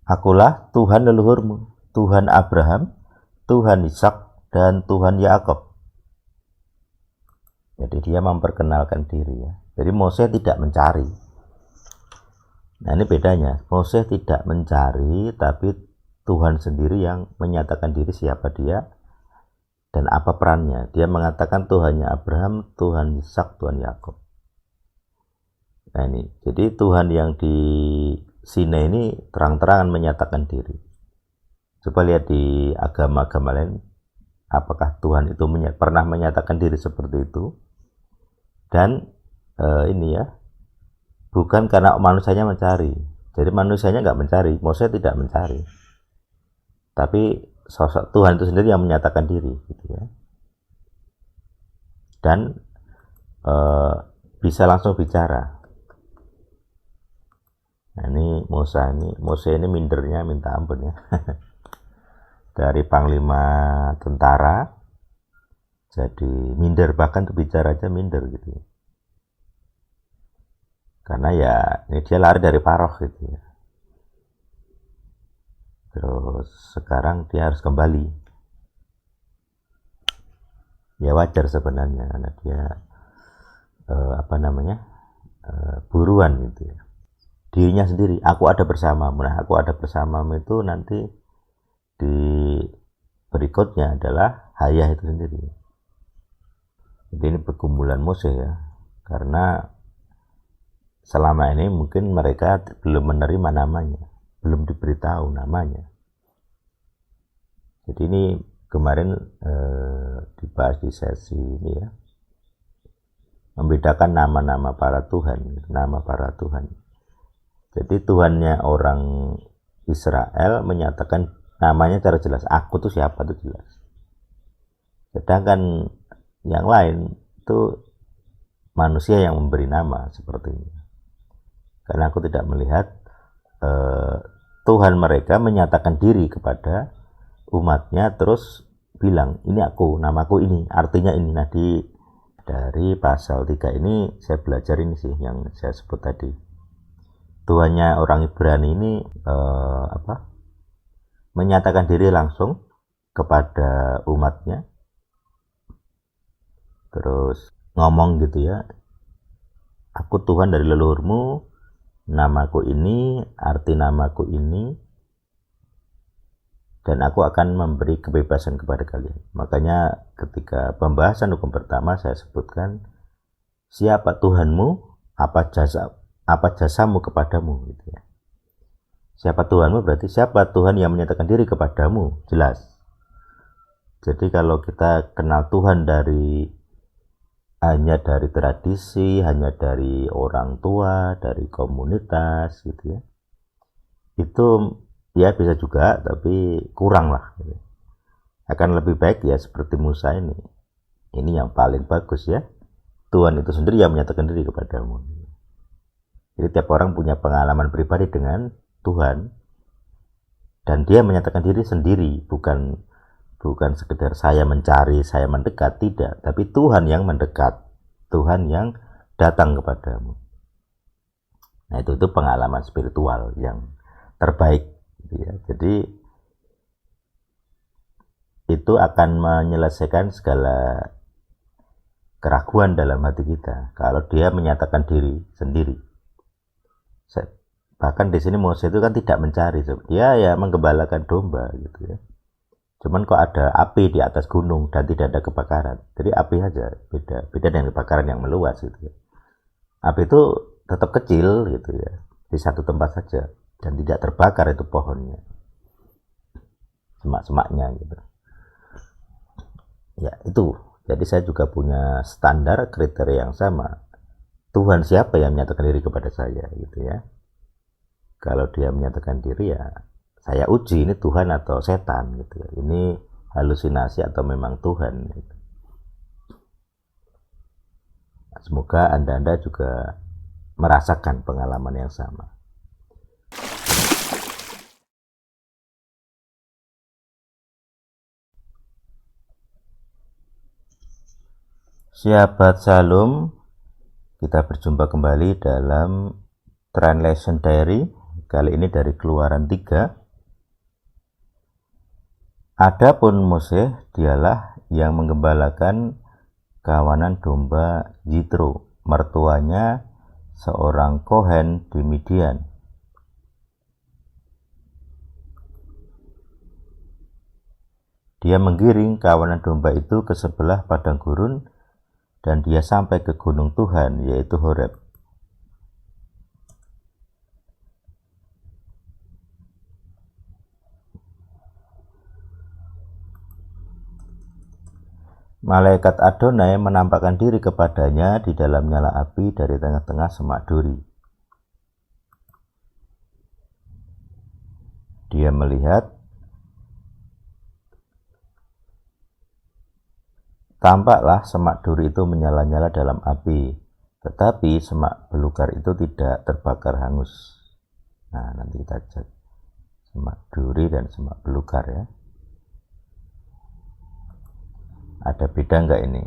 Akulah Tuhan leluhurmu, Tuhan Abraham, Tuhan Ishak, dan Tuhan Yakub. Jadi dia memperkenalkan diri ya. Jadi Moses tidak mencari. Nah ini bedanya, Moses tidak mencari, tapi Tuhan sendiri yang menyatakan diri siapa dia dan apa perannya. Dia mengatakan Tuhannya Abraham, Tuhan Ishak, Tuhan Yakub. Nah ini, jadi Tuhan yang di Sinai ini terang-terangan menyatakan diri. Coba lihat di agama-agama lain, apakah Tuhan itu pernah menyatakan diri seperti itu? Dan ini ya, bukan karena manusianya mencari. Jadi manusianya nggak mencari, Moses tidak mencari. Tapi sosok Tuhan itu sendiri yang menyatakan diri, gitu ya. Dan bisa langsung bicara. Nah ini Moses ini mindernya minta ampun ya. Dari panglima tentara jadi minder, bahkan untuk bicara aja minder gitu ya. Karena ya ini dia lari dari Paroh gitu ya. Terus sekarang dia harus kembali. Ya wajar sebenarnya karena dia buruan gitu ya. Dirinya sendiri, aku ada bersamamu. Nah, aku ada bersamamu itu nanti di berikutnya adalah Hayah itu sendiri. Jadi ini pergumulan Moses ya, karena selama ini mungkin mereka belum menerima namanya, belum diberitahu namanya. Jadi ini kemarin dibahas di sesi ini ya, membedakan nama-nama para Tuhan, nama para Tuhan. Jadi Tuhannya orang Israel menyatakan namanya secara jelas, aku tuh siapa tuh jelas. Sedangkan yang lain itu manusia yang memberi nama seperti ini. Karena aku tidak melihat Tuhan mereka menyatakan diri kepada umatnya terus bilang ini aku, namaku ini, artinya ini. Nah dari pasal 3 ini saya belajar ini sih yang saya sebut tadi. Tuhannya orang Ibrani ini menyatakan diri langsung kepada umatnya, terus ngomong gitu ya, aku Tuhan dari leluhurmu, namaku ini, arti namaku ini, dan aku akan memberi kebebasan kepada kalian. Makanya ketika pembahasan hukum pertama saya sebutkan siapa Tuhanmu, apa jasamu kepadamu gitu ya. Siapa Tuhanmu berarti siapa Tuhan yang menyatakan diri kepadamu, jelas. Jadi kalau kita kenal Tuhan hanya dari tradisi, hanya dari orang tua, dari komunitas gitu ya, itu ya bisa juga, tapi kurang lah gitu. Akan lebih baik ya seperti Musa ini yang paling bagus ya, Tuhan itu sendiri yang menyatakan diri kepadamu. Jadi tiap orang punya pengalaman pribadi dengan Tuhan, dan dia menyatakan diri sendiri, bukan sekedar saya mencari, saya mendekat, tidak, tapi Tuhan yang mendekat, Tuhan yang datang kepadamu. Nah itu pengalaman spiritual yang terbaik ya. Jadi itu akan menyelesaikan segala keraguan dalam hati kita kalau dia menyatakan diri sendiri. Bahkan di sini Moses itu kan tidak mencari, dia ya menggembalakan domba gitu ya. Cuman kok ada api di atas gunung dan tidak ada kebakaran, jadi api aja, beda dengan kebakaran yang meluas gitu ya. Api itu tetap kecil gitu ya, di satu tempat saja, dan tidak terbakar itu pohonnya, semak-semaknya gitu ya. Itu jadi saya juga punya standar kriteria yang sama. Tuhan siapa yang menyatakan diri kepada saya gitu ya. Kalau dia menyatakan diri ya saya uji ini Tuhan atau setan gitu ya. Ini halusinasi atau memang Tuhan gitu. Semoga Anda juga merasakan pengalaman yang sama. Sahabat Shalom, kita berjumpa kembali dalam Translation Diary kali ini dari Keluaran 3. Adapun Mose dialah yang menggembalakan kawanan domba Yitro, mertuanya seorang Kohen di Midian. Dia menggiring kawanan domba itu ke sebelah padang gurun, dan dia sampai ke gunung Tuhan, yaitu Horeb. Malaikat Adonai menampakkan diri kepadanya di dalam nyala api dari tengah-tengah semak duri. Dia melihat, tampaklah semak duri itu menyala-nyala dalam api, tetapi semak belukar itu tidak terbakar hangus. Nah, nanti kita cek semak duri dan semak belukar ya. Ada beda enggak ini?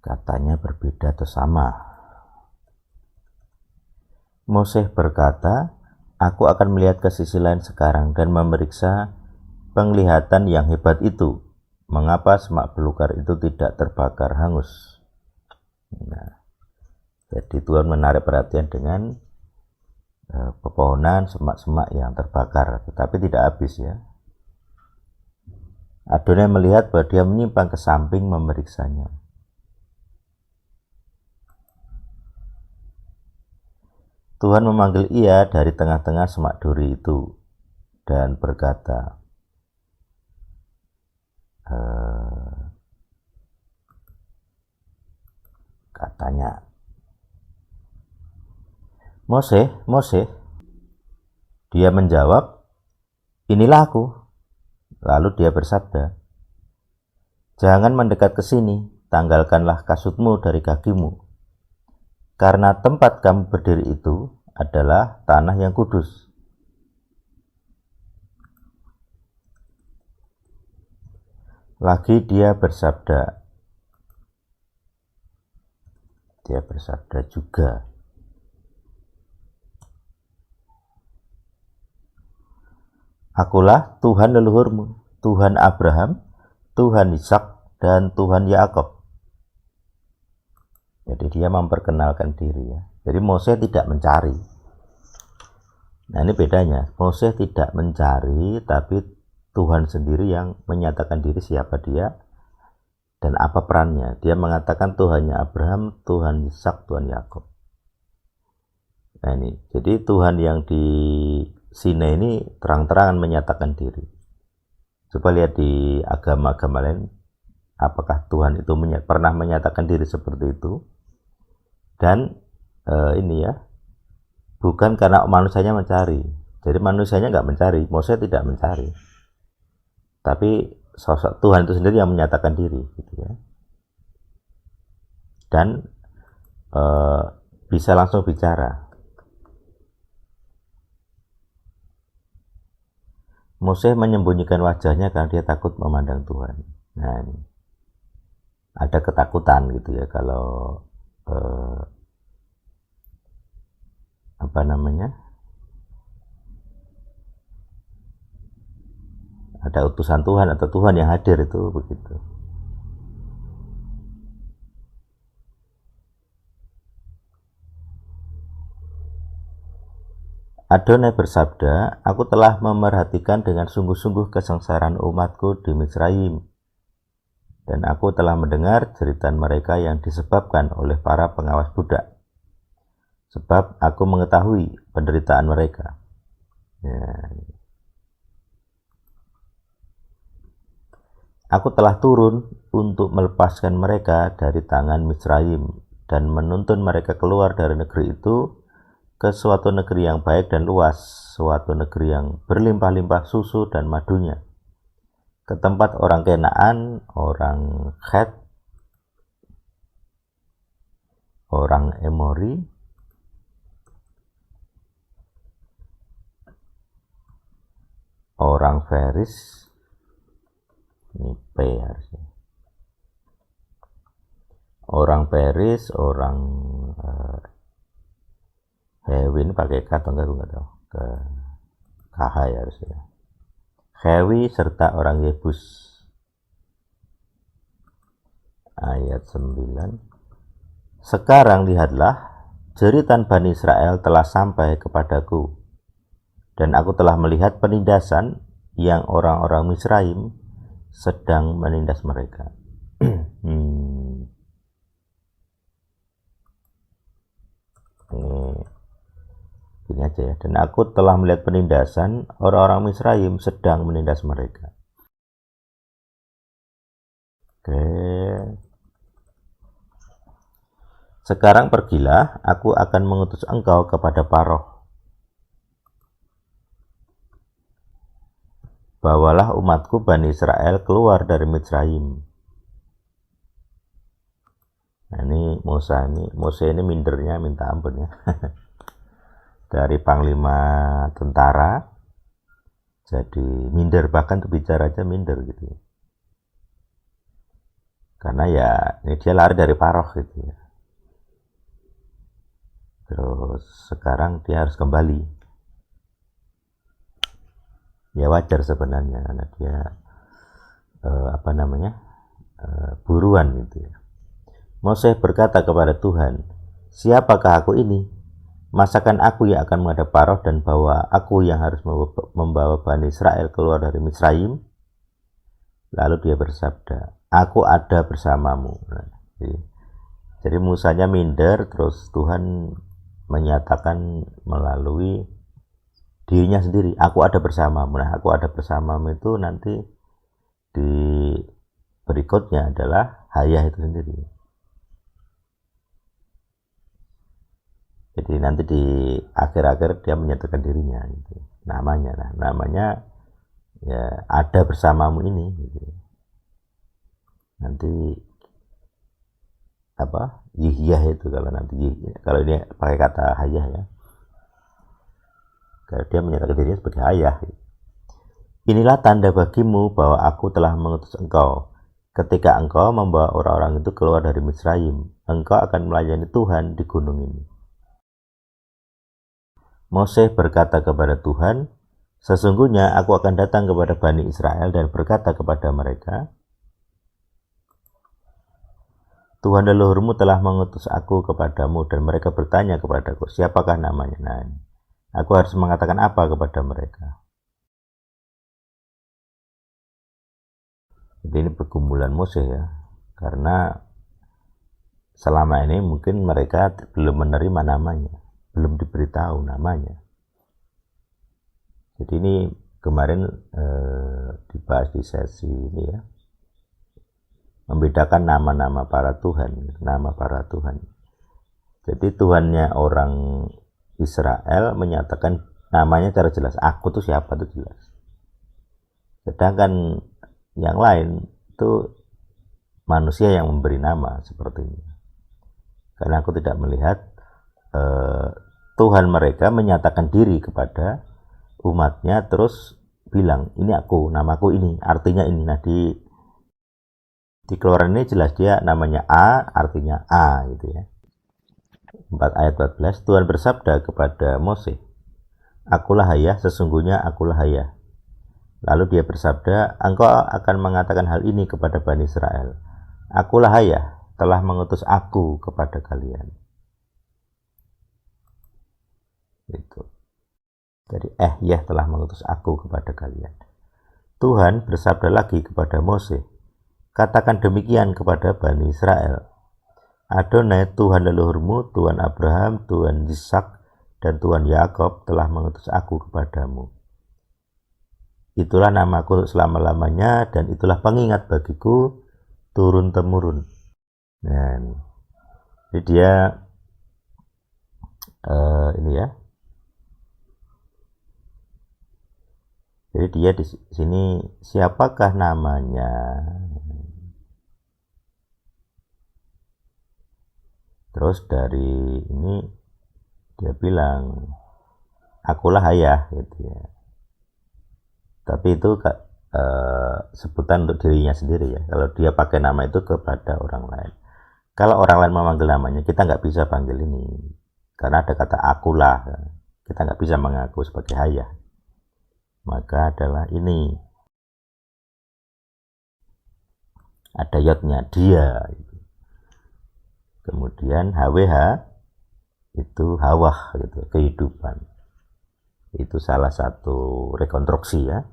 Katanya berbeda atau sama? Mose berkata, aku akan melihat ke sisi lain sekarang dan memeriksa penglihatan yang hebat itu. Mengapa semak belukar itu tidak terbakar hangus? Nah, jadi Tuhan menarik perhatian dengan pepohonan, semak-semak yang terbakar, tetapi tidak habis ya. Adonai melihat bahwa dia menyimpang ke samping memeriksanya. Tuhan memanggil ia dari tengah-tengah semak duri itu dan berkata, katanya, Mose, Mose. Dia menjawab, inilah aku. Lalu dia bersabda, jangan mendekat ke sini, tanggalkanlah kasutmu dari kakimu, karena tempat kamu berdiri itu adalah tanah yang kudus. Lagi dia bersabda juga, akulah Tuhan leluhurmu, Tuhan Abraham, Tuhan Ishak, dan Tuhan Yakub. Jadi dia memperkenalkan diri ya. Jadi Mose tidak mencari. Nah ini bedanya, Mose tidak mencari, tapi Tuhan sendiri yang menyatakan diri siapa dia dan apa perannya. Dia mengatakan Tuhannya Abraham, Tuhan Ishak, Tuhan Yakub. Nah ini, jadi Tuhan yang di Sinai ini terang-terangan menyatakan diri. Coba lihat di agama-agama lain, apakah Tuhan itu pernah menyatakan diri seperti itu? Dan ini ya, bukan karena manusianya mencari. Jadi manusianya nggak mencari, Mose tidak mencari. Tapi sosok Tuhan itu sendiri yang menyatakan diri, gitu ya. Dan bisa langsung bicara. Mose menyembunyikan wajahnya karena dia takut memandang Tuhan. Nah, ini ada ketakutan gitu ya kalau ada utusan Tuhan atau Tuhan yang hadir itu begitu. Adonai bersabda, aku telah memerhatikan dengan sungguh-sungguh kesengsaraan umatku di Misraim, dan aku telah mendengar jeritan mereka yang disebabkan oleh para pengawas budak, sebab aku mengetahui penderitaan mereka. Ya. Aku telah turun untuk melepaskan mereka dari tangan Misraim dan menuntun mereka keluar dari negeri itu ke suatu negeri yang baik dan luas, suatu negeri yang berlimpah-limpah susu dan madunya, ke tempat orang Kenaan, orang Het, orang Emori, orang Feris, ini P harusnya, orang Peris, orang Hewi ini pakai K atau enggak, gue nggak tahu, ke KH ya harusnya. Hewi serta orang Yebus. Ayat 9. Sekarang lihatlah, jeritan Bani Israel telah sampai kepadaku, dan aku telah melihat penindasan yang orang-orang Misraim sedang menindas mereka. Ini aja ya. Dan aku telah melihat penindasan orang-orang Misraim sedang menindas mereka. Oke. Sekarang pergilah, aku akan mengutus engkau kepada Paroh. Bawalah umatku Bani Israel keluar dari Misraim. Nah, ini Mose ini mindernya minta ampun ya. Dari panglima tentara jadi minder, bahkan untuk bicara aja minder gitu. Karena ya ini dia lari dari Paroh gitu ya. Terus sekarang dia harus kembali. Ya wajar sebenarnya karena dia buruan gitu ya. Mose berkata kepada Tuhan, siapakah aku ini? Masakan aku yang akan menghadap Paroh dan bahwa aku yang harus membawa Bani Israel keluar dari Misraim? Lalu dia bersabda, aku ada bersamamu. Jadi Musanya minder, terus Tuhan menyatakan melalui dirinya sendiri, aku ada bersamamu. Nah, aku ada bersamamu itu nanti di berikutnya adalah hayah itu sendiri. Jadi nanti di akhir-akhir dia menyatakan dirinya gitu. Namanya ya ada bersamamu ini gitu. Nanti Yihyah itu kalau ini pakai kata hayah ya. Karena dia menyatakan dirinya sebagai ayah. Inilah tanda bagimu bahwa aku telah mengutus engkau. Ketika engkau membawa orang-orang itu keluar dari Misraim, engkau akan melayani Tuhan di gunung ini. Mose berkata kepada Tuhan, sesungguhnya aku akan datang kepada Bani Israel dan berkata kepada mereka, Tuhan leluhurmu telah mengutus aku kepadamu, dan mereka bertanya kepadaku, siapakah namanya? Nah, aku harus mengatakan apa kepada mereka? Jadi ini pergumulan Mose ya, karena selama ini mungkin mereka belum menerima namanya, belum diberitahu namanya. Jadi ini kemarin dibahas di sesi ini ya, membedakan nama-nama para Tuhan, nama para Tuhan. Jadi Tuhannya orang Israel menyatakan namanya secara jelas, aku tuh siapa tuh jelas. Sedangkan yang lain itu manusia yang memberi nama seperti ini. Karena aku tidak melihat Tuhan mereka menyatakan diri kepada umatnya terus bilang ini aku, namaku ini, artinya ini. Nah di Keluaran ini jelas dia namanya A, artinya A gitu ya. 4 ayat 14, Tuhan bersabda kepada Mose, akulah hayah, sesungguhnya akulah hayah. Lalu dia bersabda, engkau akan mengatakan hal ini kepada Bani Israel, akulah hayah, telah mengutus aku kepada kalian. Gitu. Jadi ya telah mengutus aku kepada kalian. Tuhan bersabda lagi kepada Mose, katakan demikian kepada Bani Israel, Adonai Tuhan leluhurmu, Tuhan Abraham, Tuhan Ishak, dan Tuhan Yakob telah mengutus aku kepadamu. Itulah namaku selama-lamanya, dan itulah pengingat bagiku turun-temurun. Dan jadi dia ini ya. Jadi dia di sini siapakah namanya? Terus dari ini dia bilang, akulah hayah gitu ya. Tapi itu sebutan untuk dirinya sendiri ya. Kalau dia pakai nama itu kepada orang lain. Kalau orang lain memanggil namanya, kita nggak bisa panggil ini. Karena ada kata akulah. Kita nggak bisa mengaku sebagai Hayah. Maka adalah ini. Ada yotnya, dia. Kemudian HWH itu hawah, gitu, kehidupan. Itu salah satu rekonstruksi ya.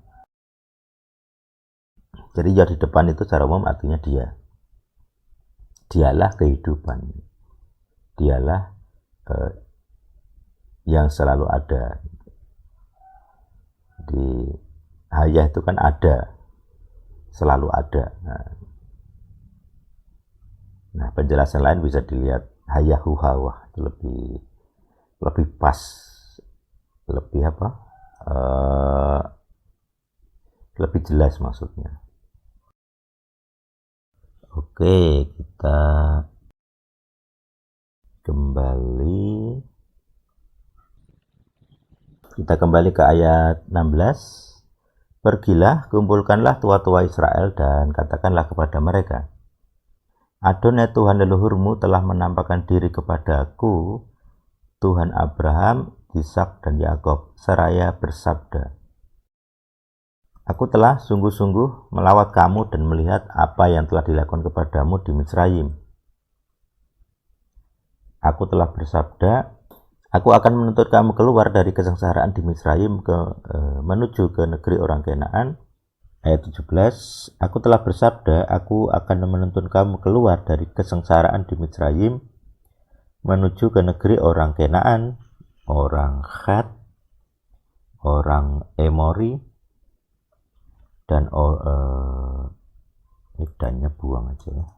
Jadi ya di depan itu secara umum artinya dia. Dialah kehidupan. Dialah yang selalu ada. Di Hayah itu kan ada, selalu ada. Nah, penjelasan lain bisa dilihat Hayahu Hawah, itu lebih pas, lebih apa? Lebih jelas maksudnya. Oke, kita kembali ke ayat 16. Pergilah, kumpulkanlah tua-tua Israel dan katakanlah kepada mereka, Adonai Tuhan leluhurmu telah menampakkan diri kepadaku, Tuhan Abraham, Ishak dan Yakub, seraya bersabda, Aku telah sungguh-sungguh melawat kamu dan melihat apa yang telah dilakukan kepadamu di Misraim. Aku telah bersabda, Aku akan menuntut kamu keluar dari kesengsaraan di Misraim menuju ke negeri orang Kanaan. Ayat 17, Aku telah bersabda, Aku akan menuntun kamu keluar dari kesengsaraan di Misraim menuju ke negeri orang Kanaan, orang Chet, orang Emori, dan ini dannya buang aja ya.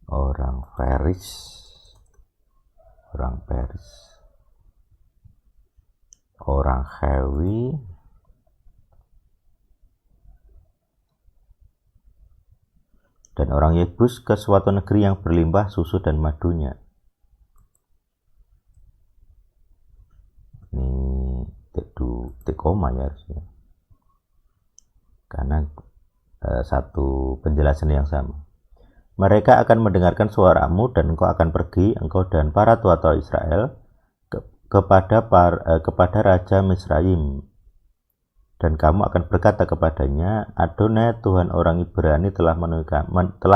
Orang Feris, orang Hewi, dan orang Yebus ke suatu negeri yang berlimpah susu dan madunya. Ini titik koma ya harusnya. Karena satu penjelasan yang sama. Mereka akan mendengarkan suaramu dan engkau akan pergi, engkau dan para tua-tua Israel, kepada Raja Misraim. Dan kamu akan berkata kepadanya, Adonai Tuhan orang Ibrani telah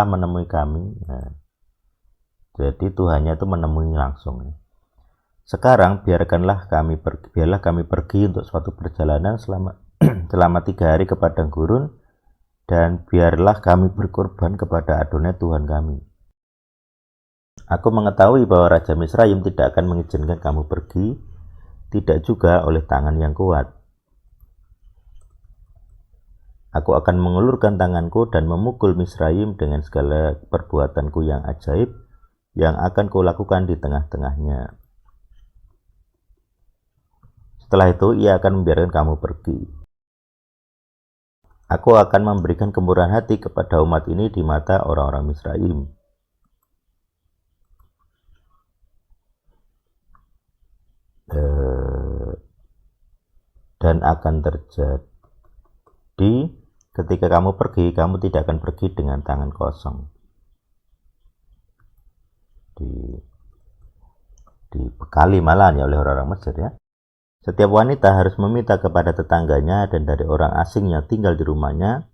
menemui kami. Nah, jadi Tuhannya itu menemui langsung. Sekarang biarlah kami pergi untuk suatu perjalanan selama 3 hari ke padang gurun, dan biarlah kami berkorban kepada Adonai Tuhan kami. Aku mengetahui bahwa Raja Misraim tidak akan mengizinkan kamu pergi, tidak juga oleh tangan yang kuat. Aku akan mengulurkan tanganku dan memukul Misraim dengan segala perbuatanku yang ajaib yang akan kulakukan di tengah-tengahnya. Setelah itu ia akan membiarkan kamu pergi. Aku akan memberikan kemurahan hati kepada umat ini di mata orang-orang Misraim. Dan akan terjadi ketika kamu pergi, kamu tidak akan pergi dengan tangan kosong. Dibekali malahan ya oleh orang-orang Mesir ya. Setiap wanita harus meminta kepada tetangganya dan dari orang asing yang tinggal di rumahnya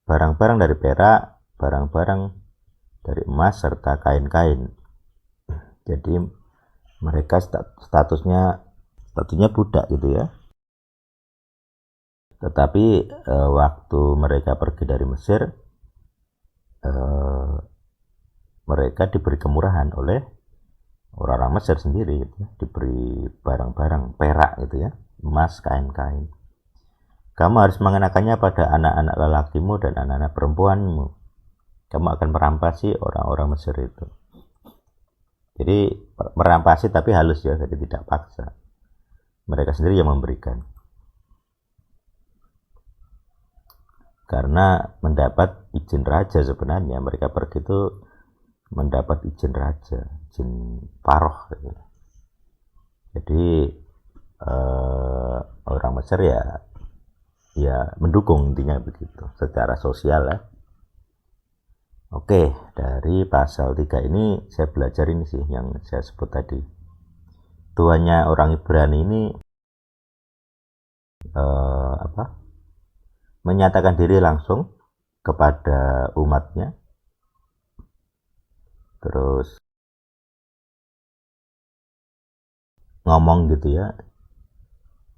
barang-barang dari perak, barang-barang dari emas, serta kain-kain. Jadi mereka statusnya budak gitu ya. Tetapi waktu mereka pergi dari Mesir, mereka diberi kemurahan oleh orang-orang Mesir sendiri gitu ya, diberi barang-barang perak gitu ya, emas, kain-kain. Kamu harus mengenakannya pada anak-anak lelakimu dan anak-anak perempuanmu. Kamu akan merampasi orang-orang Mesir itu. Jadi merampasi tapi halus ya, jadi tidak paksa. Mereka sendiri yang memberikan. Karena mendapat izin raja sebenarnya, mereka pergi itu mendapat izin raja, izin paroh gitu. Jadi orang Mesir ya mendukung, intinya begitu secara sosial ya. Oke, dari pasal 3 ini saya belajar ini sih yang saya sebut tadi. Tuhannya orang Ibrani ini menyatakan diri langsung kepada umatnya, terus ngomong gitu ya,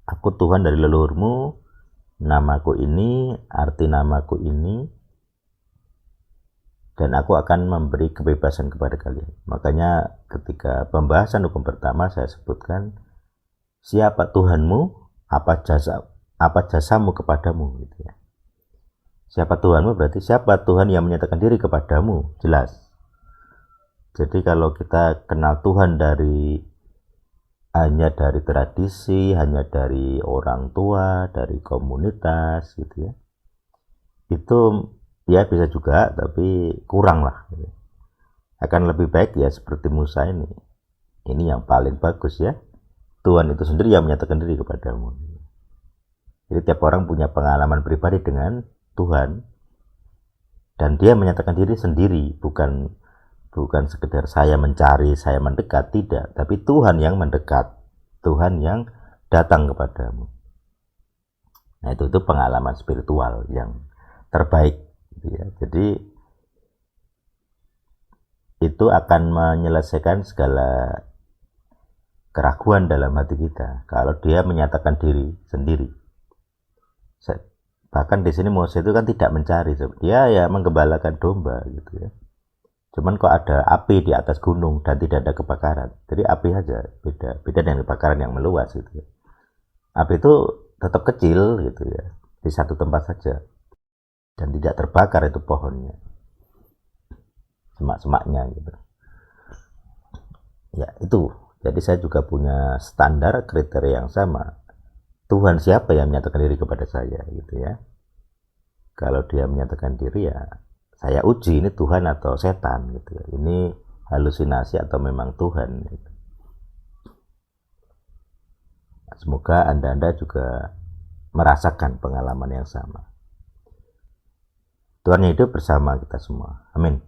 aku Tuhan dari leluhurmu, namaku ini, arti namaku ini, dan aku akan memberi kebebasan kepada kalian. Makanya ketika pembahasan hukum pertama saya sebutkan, siapa Tuhanmu, apa jasamu kepadamu gitu ya. Siapa Tuhanmu berarti siapa Tuhan yang menyatakan diri kepadamu, jelas. Jadi kalau kita kenal Tuhan hanya dari tradisi, hanya dari orang tua, dari komunitas gitu ya, itu ya bisa juga, tapi kurang lah gitu. Akan lebih baik ya seperti Musa ini yang paling bagus ya, Tuhan itu sendiri yang menyatakan diri kepadamu. Jadi tiap orang punya pengalaman pribadi dengan Tuhan, dan dia menyatakan diri sendiri, bukan sekedar saya mencari, saya mendekat, tidak, tapi Tuhan yang mendekat, Tuhan yang datang kepadamu. Nah itu pengalaman spiritual yang terbaik ya. Jadi itu akan menyelesaikan segala keraguan dalam hati kita kalau dia menyatakan diri sendiri. Bahkan di sini Moses itu kan tidak mencari, dia ya menggembalakan domba gitu ya. Cuman kok ada api di atas gunung dan tidak ada kebakaran. Jadi api saja, beda dengan kebakaran yang meluas gitu ya. Api itu tetap kecil gitu ya, di satu tempat saja, dan tidak terbakar itu pohonnya, semak-semaknya gitu. Ya itu. Jadi saya juga punya standar kriteria yang sama. Tuhan siapa yang menyatakan diri kepada saya gitu ya. Kalau dia menyatakan diri ya saya uji ini Tuhan atau setan gitu ya. Ini halusinasi atau memang Tuhan gitu. Semoga Anda juga merasakan pengalaman yang sama. Tuhan hidup bersama kita semua. Amin.